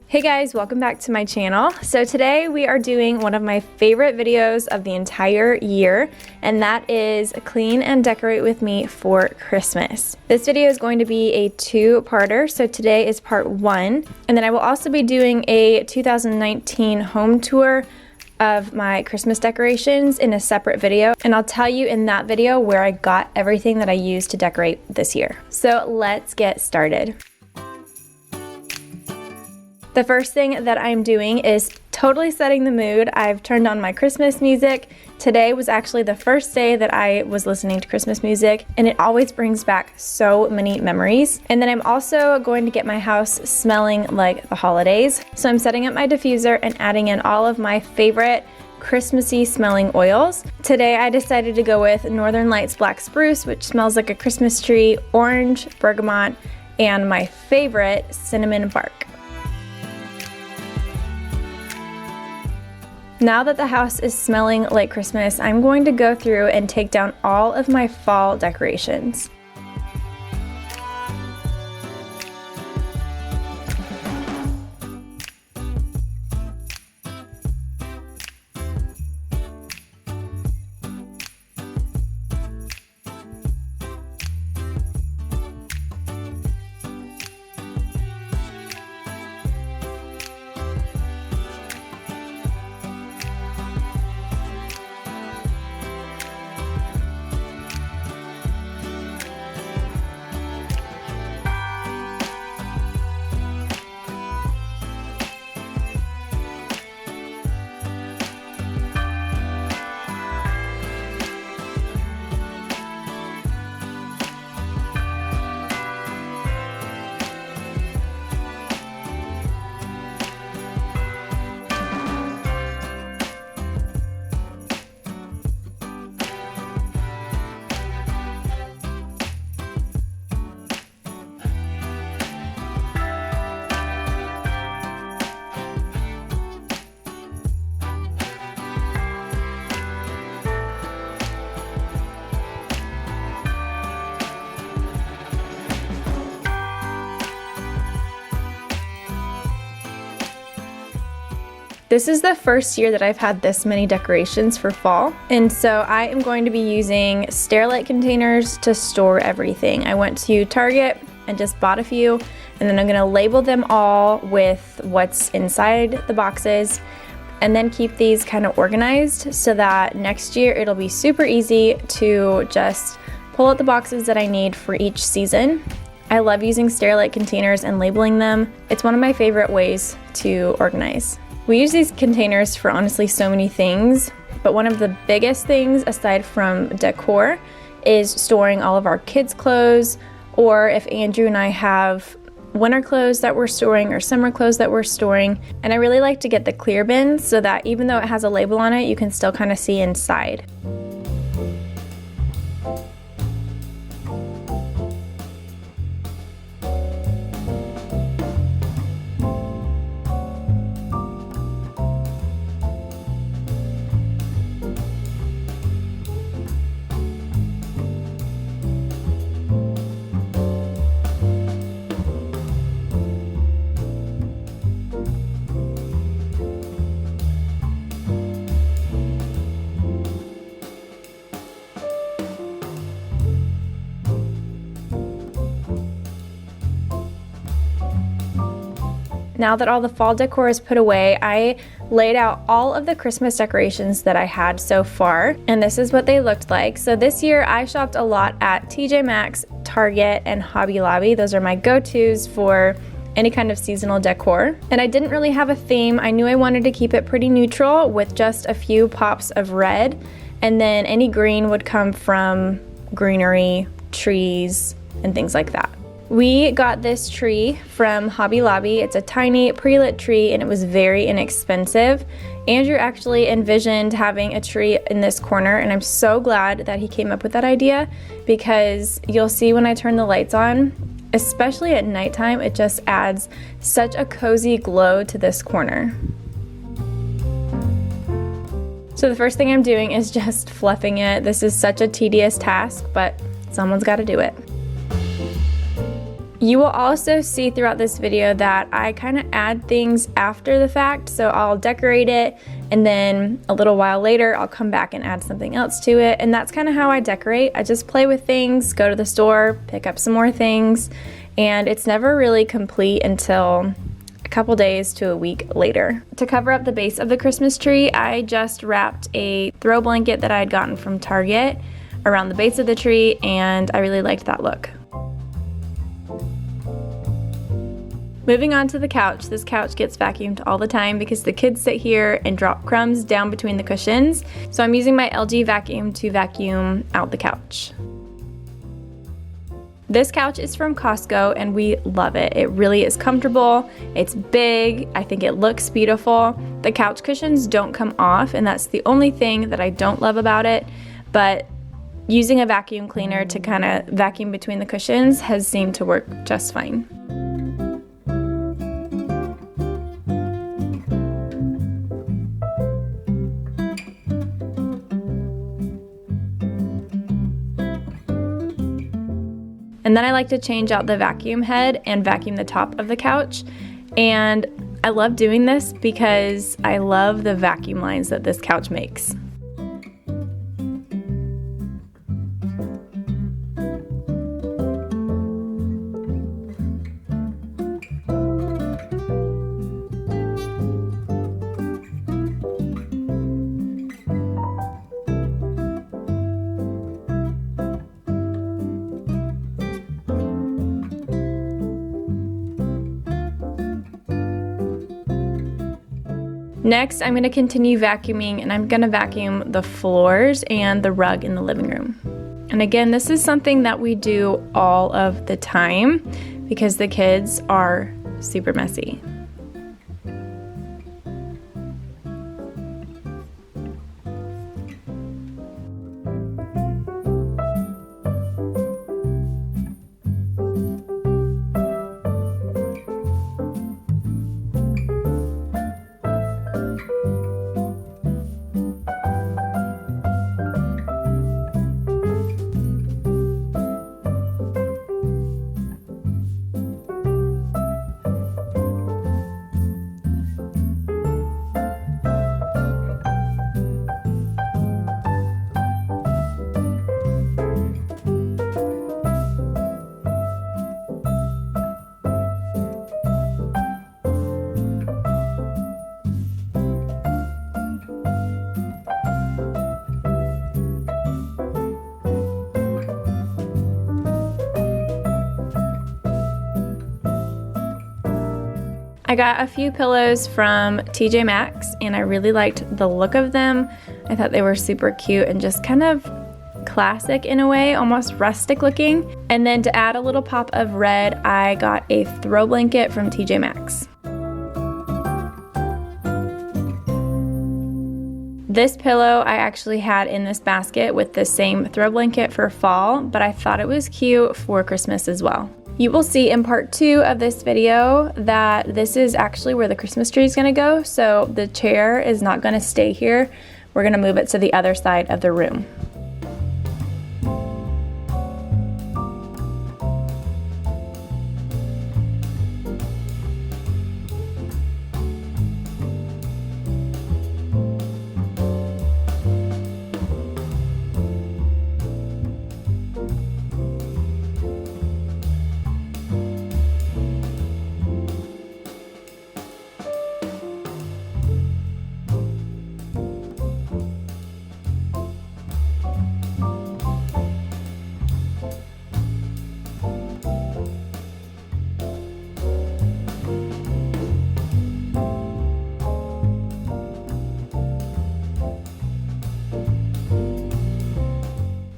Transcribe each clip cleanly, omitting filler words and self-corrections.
Hey guys, welcome back to my channel. So today we are doing one of my favorite videos of the entire year, and that is clean and decorate with me for Christmas. This video is going to be a two-parter, so today is part 1, and then I will also be doing a 2019 home tour of my Christmas decorations in a separate video, and I'll tell you in that video where I got everything that I used to decorate this year. So let's get started. The first thing that I'm doing is totally setting the mood. I've turned on my Christmas music. Today was actually the first day that I was listening to Christmas music, and it always brings back so many memories. And then I'm also going to get my house smelling like the holidays. So I'm setting up my diffuser and adding in all of my favorite Christmassy smelling oils. Today I decided to go with Northern Lights Black Spruce, which smells like a Christmas tree, orange, bergamot, and my favorite, cinnamon bark. Now that the house is smelling like Christmas, I'm going to go through and take down all of my fall decorations. This is the first year that I've had this many decorations for fall, and so I am going to be using Stairlight containers to store everything. I went to Target and just bought a few, and then I'm going to label them all with what's inside the boxes, and then keep these kind of organized so that next year it'll be super easy to just pull out the boxes that I need for each season. I love using Stairlight containers and labeling them. It's one of my favorite ways to organize. We use these containers for honestly so many things, but one of the biggest things aside from decor is storing all of our kids' clothes, or if Andrew and I have winter clothes that we're storing or summer clothes that we're storing. And I really like to get the clear bins so that even though it has a label on it, you can still kind of see inside. Now that all the fall decor is put away, I laid out all of the Christmas decorations that I had so far, and this is what they looked like. So this year I shopped a lot at TJ Maxx, Target, and Hobby Lobby. Those are my go-tos for any kind of seasonal decor. And I didn't really have a theme. I knew I wanted to keep it pretty neutral with just a few pops of red, and then any green would come from greenery, trees, and things like that. We got this tree from Hobby Lobby. It's a tiny pre-lit tree and it was very inexpensive. Andrew actually envisioned having a tree in this corner, and I'm so glad that he came up with that idea, because you'll see when I turn the lights on, especially at nighttime, it just adds such a cozy glow to this corner. So the first thing I'm doing is just fluffing it. This is such a tedious task, but someone's got to do it. You will also see throughout this video that I kind of add things after the fact. So I'll decorate it and then a little while later I'll come back and add something else to it. And that's kind of how I decorate. I just play with things, go to the store, pick up some more things, and it's never really complete until a couple days to a week later. To cover up the base of the Christmas tree, I just wrapped a throw blanket that I had gotten from Target around the base of the tree, and I really liked that look. Moving on to the couch. This couch gets vacuumed all the time because the kids sit here and drop crumbs down between the cushions. So I'm using my LG vacuum to vacuum out the couch. This couch is from Costco and we love it. It really is comfortable. It's big. I think it looks beautiful. The couch cushions don't come off, and that's the only thing that I don't love about it. But using a vacuum cleaner to kind of vacuum between the cushions has seemed to work just fine. And then I like to change out the vacuum head and vacuum the top of the couch. And I love doing this because I love the vacuum lines that this couch makes. Next, I'm going to continue vacuuming, and I'm going to vacuum the floors and the rug in the living room. And again, this is something that we do all of the time because the kids are super messy. I got a few pillows from TJ Maxx and I really liked the look of them. I thought they were super cute and just kind of classic in a way, almost rustic looking. And then to add a little pop of red, I got a throw blanket from TJ Maxx. This pillow I actually had in this basket with the same throw blanket for fall, but I thought it was cute for Christmas as well. You will see in part 2 of this video that this is actually where the Christmas tree is going to go, so the chair is not going to stay here. We're going to move it to the other side of the room.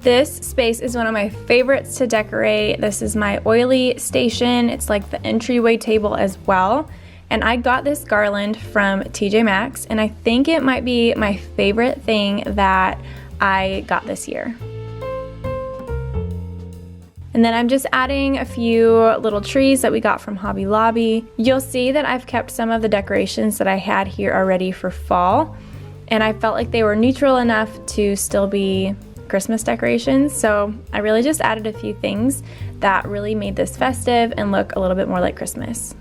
This space is one of my favorites to decorate. This is my oily station. It's like the entryway table as well. And I got this garland from TJ Maxx, and I think it might be my favorite thing that I got this year. And then I'm just adding a few little trees that we got from Hobby Lobby. You'll see that I've kept some of the decorations that I had here already for fall, and I felt like they were neutral enough to still be Christmas decorations, so I really just added a few things that really made this festive and look a little bit more like Christmas.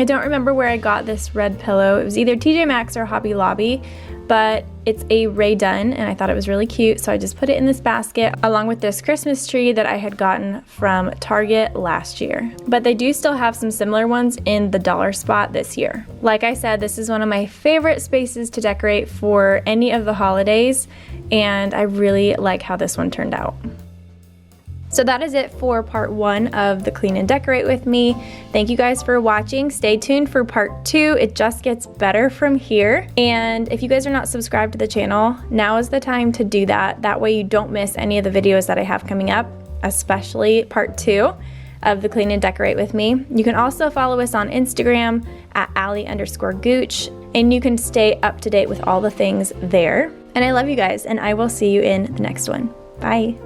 I don't remember where I got this red pillow. It was either TJ Maxx or Hobby Lobby, but it's a Ray Dunn and I thought it was really cute, so I just put it in this basket along with this Christmas tree that I had gotten from Target last year. But they do still have some similar ones in the dollar spot this year. Like I said, this is one of my favorite spaces to decorate for any of the holidays, and I really like how this one turned out. So that is it for part 1 of the Clean and Decorate with me. Thank you guys for watching. Stay tuned for part 2. It just gets better from here. And if you guys are not subscribed to the channel, now is the time to do that. That way you don't miss any of the videos that I have coming up, especially part 2 of the Clean and Decorate with me. You can also follow us on Instagram at Allie_Gooch, and you can stay up to date with all the things there. And I love you guys, and I will see you in the next one. Bye.